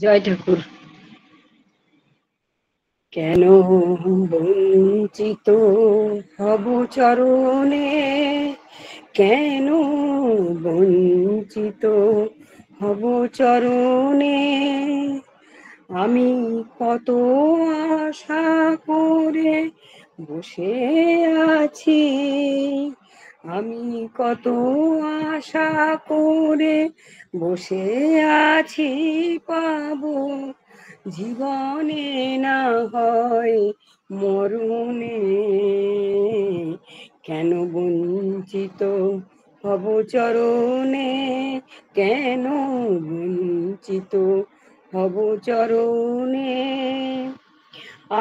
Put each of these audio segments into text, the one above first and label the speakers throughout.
Speaker 1: জয় ঠাকুর। কেন বঞ্চিত হব চরণে, কেন বঞ্চিত হব চরণে, আমি কত আশা করে বসে আছি, আমি কত আশা করে বসে আছি, পাবো জীবনে না হয় মরণে। কেন বঞ্চিত হব চরণে, কেন বঞ্চিত হব চরণে,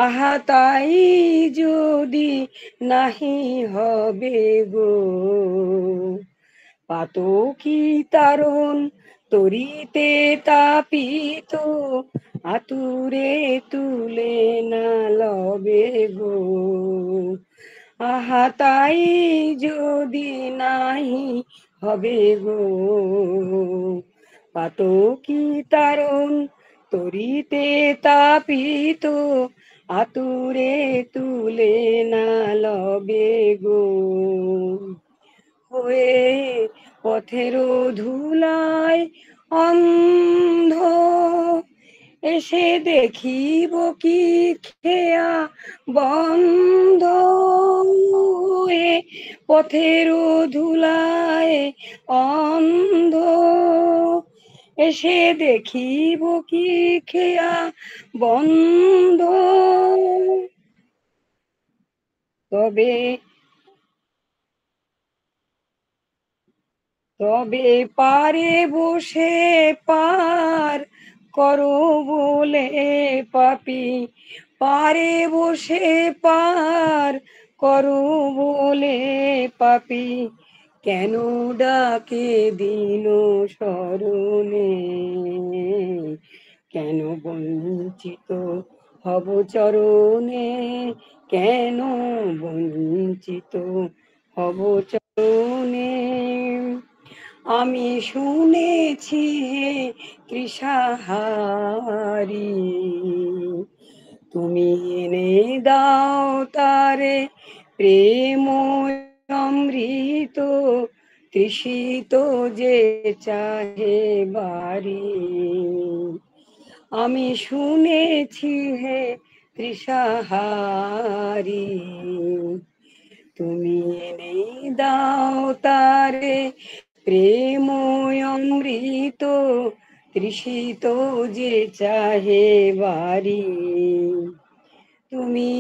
Speaker 1: আহা তাই যদি নাহি হবে গো, পাতকি তারণ তরিতে তাপিত, আতুরে তুলে না লবে গো, আহা তাই যদি নাহি হবে গো, পাতকি তারণ তরিতে তাপিত, আতুরে তুলে না লবে গো, হয়ে পথের ধুলায় অন্ধ এসে দেখিব কি খেয়া বন্ধ, হয়ে পথের ধুলায় অন্ধ এসে দেখিব কি খেয়া বন্ধ, তবে তবে পারে বসে পার করো বলে পাপি, পারে বসে পার করো বলে পাপি, কেন ডাকে দিন স্মরণে, কেন বঞ্চিত হব চরণে, কেন বঞ্চিত হব চরণে, আমি শুনেছি হে তৃষাহারি, তুমি এনে দাও তারে প্রেম অমৃত, তৃষিত যে চাহে বারি, আমি শুনেছি হে তৃষাহারি, তুমি এনে দাও তারে প্রেম অমৃত, তৃষিত যে চাহে বারি, তুমি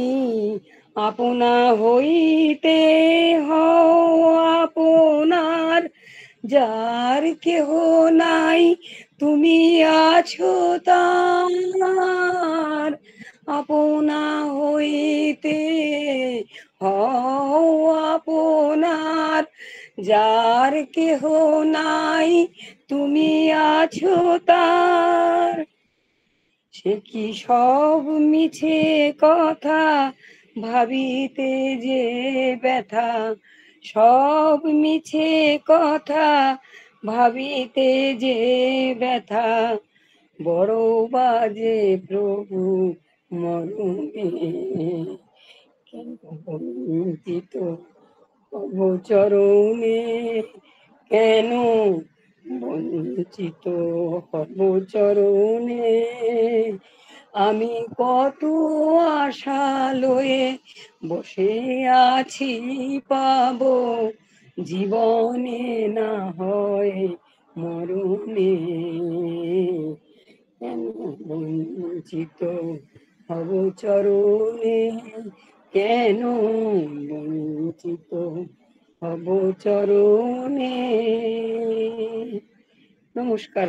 Speaker 1: আপনা হইতে হও আপনার, যার কেহ নাই তুমি আছো তার, আপনা হইতে হও আপনার, যার কেহ নাই তুমি আছো তার, সে কি সব মিছে কথা ভাবিতে যে ব্যথা, সব মিছে কথা ভাবিতে যে ব্যথা, বড় বাজে প্রভু মরণে, কেন বঞ্চিত হব চরণে, কেন বঞ্চিত হব চরণে, আমি কত আশা লয়ে বসে আছি, পাবো জীবনে না হয় মরণে, কেন বঞ্চিত হব চরণে, কেন বঞ্চিত হব চরণে। নমস্কার।